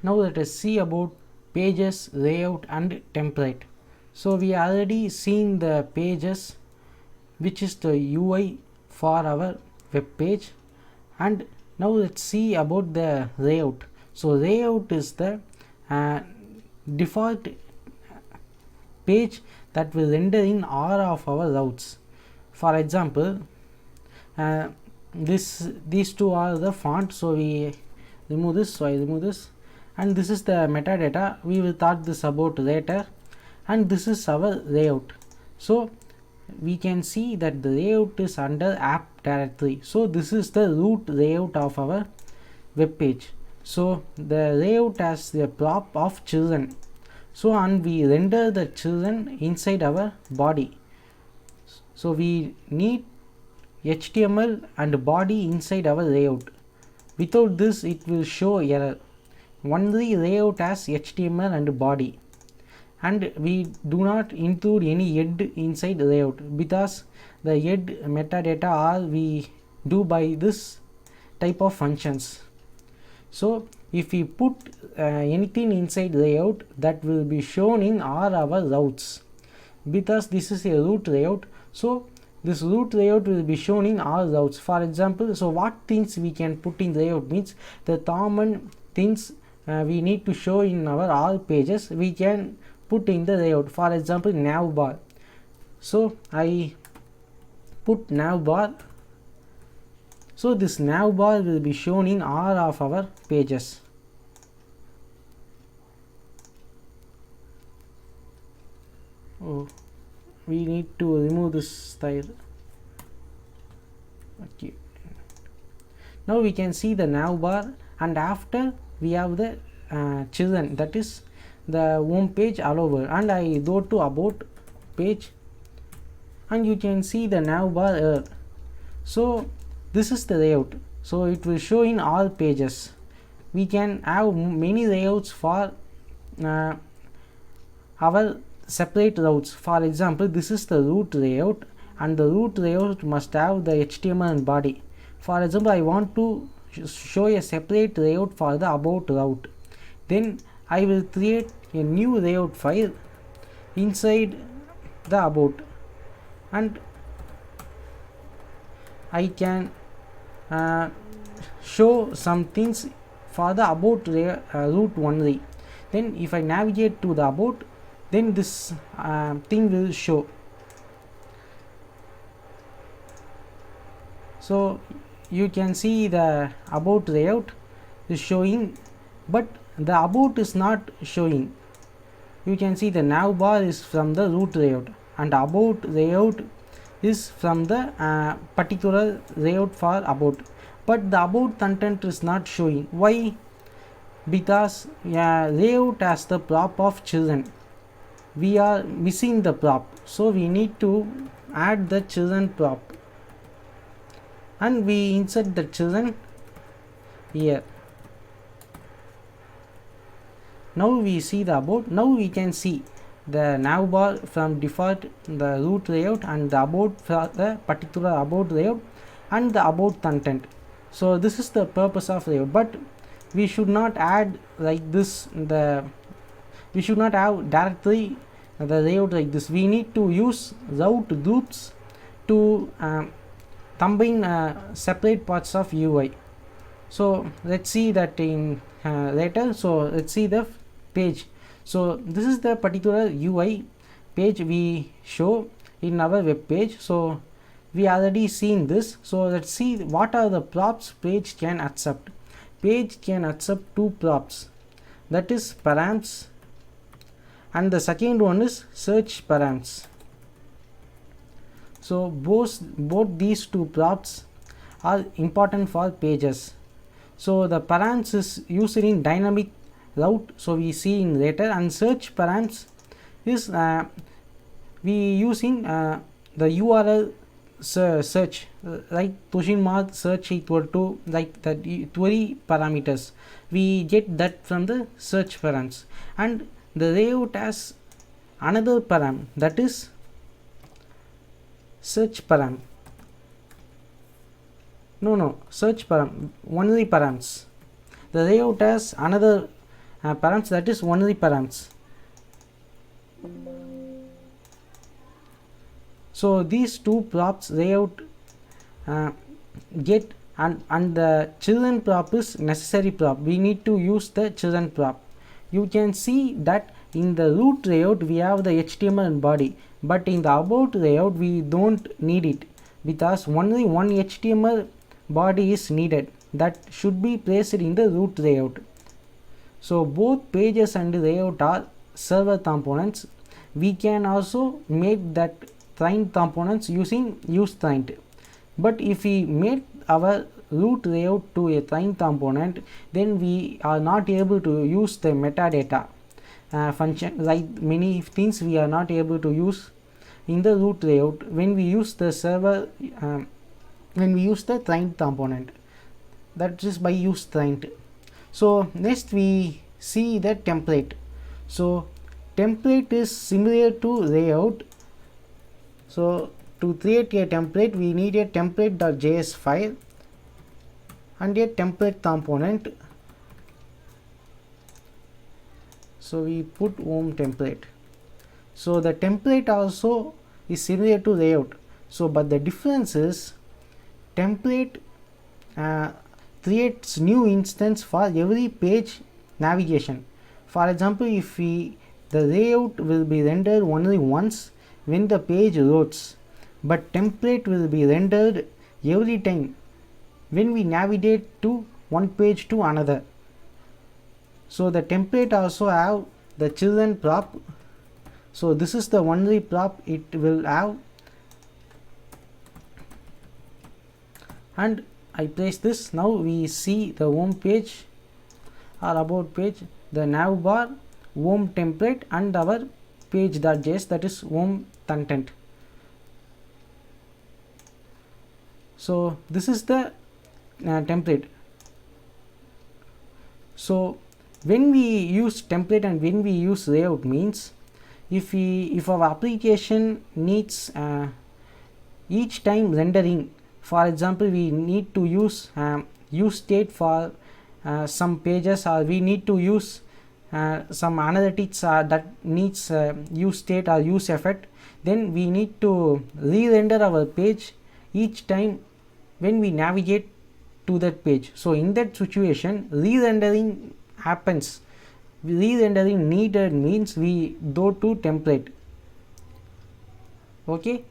Now let us see about pages, layout and template. So we already seen the pages, which is the UI for our web page, and now let's see about the layout. So layout is the default page that will render in all of our routes. For example, these two are the font, so we remove this, so I remove this, and this is the metadata. We will talk this about later, and this is our layout. So we can see that the layout is under app directory. So this is the root layout of our web page. So the layout has the prop of children, so and we render the children inside our body. So we need HTML and body inside our layout. Without this it will show error. Only layout has HTML and body, and we do not include any head inside layout, because the head metadata are we do by this type of functions. So if we put anything inside layout, that will be shown in all our routes, because this is a root layout. So this root layout will be shown in all routes. For example, so what things we can put in layout means the common things we need to show in our all pages, we can put in the layout. For example, nav bar. So I put nav bar. So this nav bar will be shown in all of our pages. Oh, we need to remove this style. Okay. Now we can see the nav bar, and after we have the children, that is the home page all over, and I go to about page, and you can see the nav bar error. So this is the layout, so it will show in all pages. We can have many layouts for our separate routes. For example, this is the root layout, and the root layout must have the HTML and body. For example, I want to show a separate layout for the about route. Then I will create a new layout file inside the about, and I can show some things for the about route only. Then if I navigate to the about, then this thing will show. So you can see the about layout is showing, but the about is not showing. You can see the nav bar is from the root layout, and about layout is from the particular layout for about, but the about content is not showing. Why? Because layout has the prop of children. We are missing the prop, so we need to add the children prop, and we insert the children here. Now we see the about. Now we can see the nav bar from default the root layout, and the about for the particular about layout, and the about content. So this is the purpose of layout, but we should not add like this. We should not have directly the layout like this. We need to use route groups to combine separate parts of UI. So let's see that in later. So let's see the page. So this is the particular UI page we show in our web page. So we already seen this. So let's see what are the props page can accept. Page can accept two props, that is params, and the second one is search params. So both these two props are important for pages. So the params is used in dynamic route, so we see in later, and search params is we using the URL search, like question mark search equal to like that query parameters, we get that from the search params. And the layout has another param, that is search param. Search param, only params. The layout has another params, that is only params. So these two props layout get, and the children prop is necessary prop. We need to use the children prop. You can see that in the root layout we have the HTML and body, but in the about layout we don't need it, because only one HTML body is needed, that should be placed in the root layout. So both pages and layout are server components. We can also make that client components using use client. But if we make our root layout to a client component, then we are not able to use the metadata function, like many things we are not able to use in the root layout when we use the server, when we use the client component, that is by use client. So next we see the template. So template is similar to layout. So to create a template we need a template.js file and a template component. So we put home template. So the template also is similar to layout. So but the difference is template creates new instance for every page navigation. For example, if the layout will be rendered only once when the page loads, but template will be rendered every time when we navigate to one page to another. So the template also have the children prop. So this is the only prop it will have, and I place this. Now we see the home page or about page, the nav bar, home template, and our page.js, that is home content. So this is the template. So when we use template and when we use layout means, if our application needs each time rendering, for example we need to use use state for some pages, or we need to use some analytics that needs use state or use effect, then we need to re-render our page each time when we navigate to that page. So in that situation re-rendering happens. Re-rendering needed means we go to template. Okay,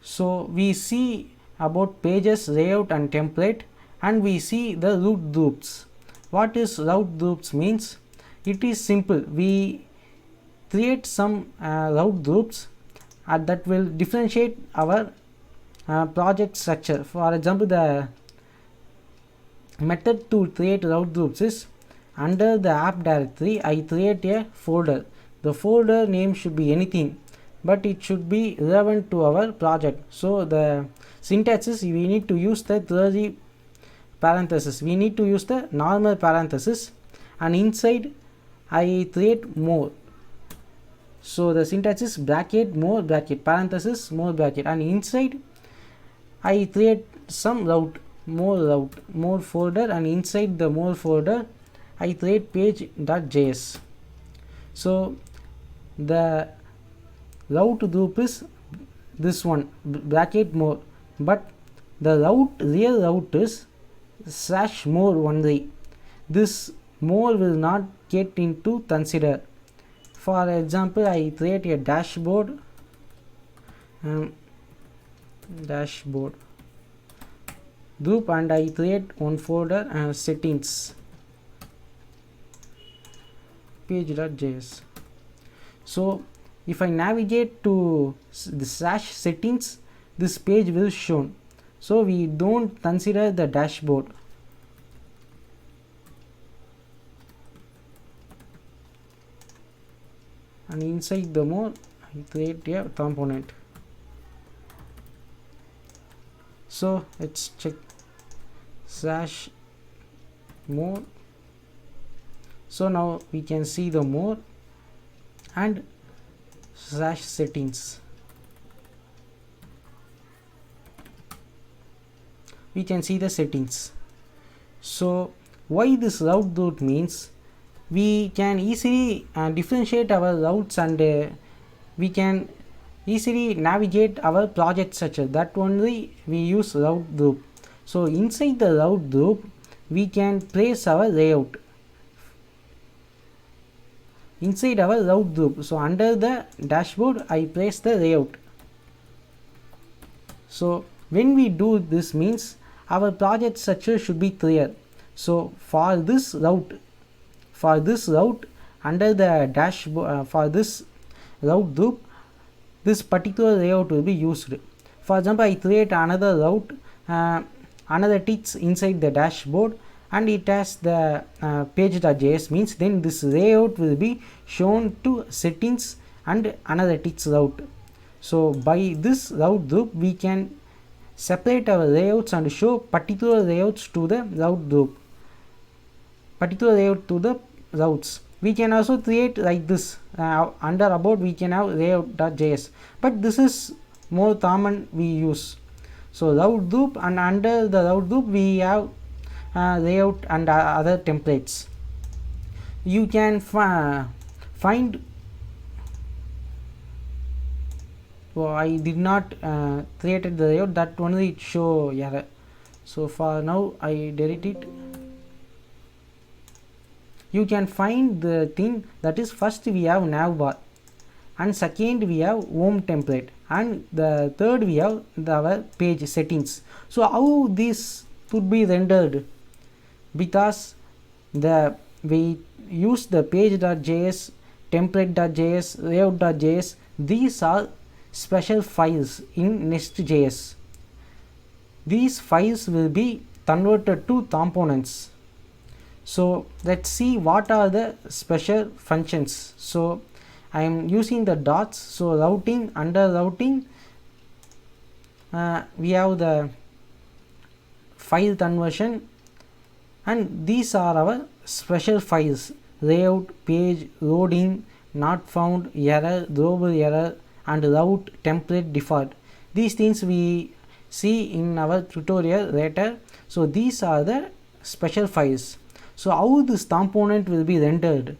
so we see about pages, layout and template, and we see the root groups. What is route groups means? It is simple. We create some route groups that will differentiate our project structure. For example, the method to create route groups is, under the app directory I create a folder. The folder name should be anything, but it should be relevant to our project. So the syntax is, we need to use the curly parenthesis, we need to use the normal parenthesis, and inside I create more. So the syntax is bracket more bracket parenthesis more bracket, and inside I create some route, more folder, and inside the more folder I create page.js. So the route group is this one, bracket more, but the real route is /more only. This more will not get into consider. For example, I create a dashboard group, and I create one folder settings page.js. So if I navigate to the /settings, this page will shown. So we don't consider the dashboard. And inside the more I create a component. So let's check /more. So now we can see the more and /settings. We can see the settings. So why this route group means we can easily differentiate our routes, and we can easily navigate our project structure. That only we use route group. So inside the route group we can place our layout inside our route group. So under the dashboard I place the layout. So when we do this means our project structure should be clear. So for this route under the dashboard, for this route group, this particular layout will be used. For example, I create another route, another text inside the dashboard, and it has the page.js means then this layout will be shown to settings and another text route. So by this route group we can separate our layouts and show particular layouts to the route group, particular layout to the routes. We can also create like this, under about we can have layout.js, but this is more common we use. So route group, and under the route group we have layout and other templates. You can find I did not created the layout, that only it show error. So for now I delete it. You can find the thing, that is first we have navbar, and second we have home template, and the third we have our page settings. So how this could be rendered? Because we use the page.js, template.js, layout.js, these are special files in Nest.js. These files will be converted to components. So let's see what are the special functions. So I am using the dots. So routing, under routing we have the file conversion, and these are our special files: layout, page, loading, not found, error, global error, and route, template, default. These things we see in our tutorial later. So these are the special files. So how this component will be rendered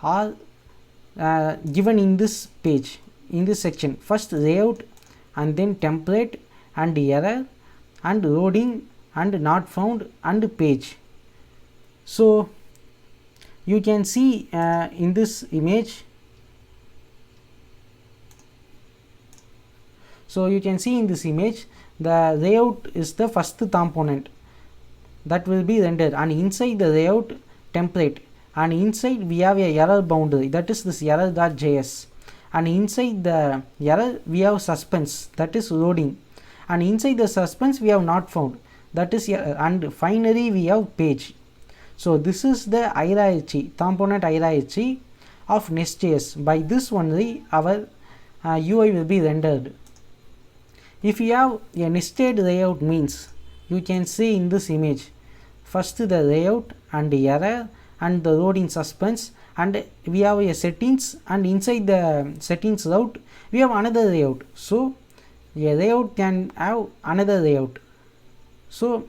are given in this page, in this section. First layout, and then template, and error, and loading, and not found, and page. So you can see in this image, the layout is the first component that will be rendered, and inside the layout template, and inside we have a error boundary, that is this error.js, and inside the error we have suspense, that is loading, and inside the suspense we have not found, that is error, and finally we have page. So this is the hierarchy, component hierarchy of Nest.js. By this only our UI will be rendered. If you have a nested layout means, you can see in this image, first the layout and the error and the loading suspense, and we have a settings, and inside the settings route we have another layout. So a layout can have another layout. So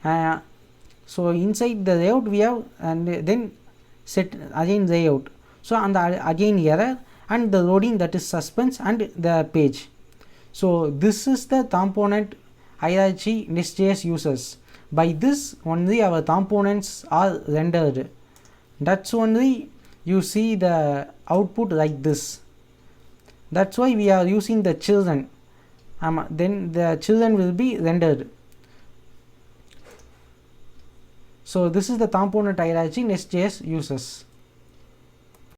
inside the layout we have, and then set again layout. So and again error, and the loading, that is suspense, and the page. So this is the component hierarchy Nest.js uses. By this only our components are rendered. That's only you see the output like this. That's why we are using the children. Then the children will be rendered. So this is the component hierarchy Nest.js uses.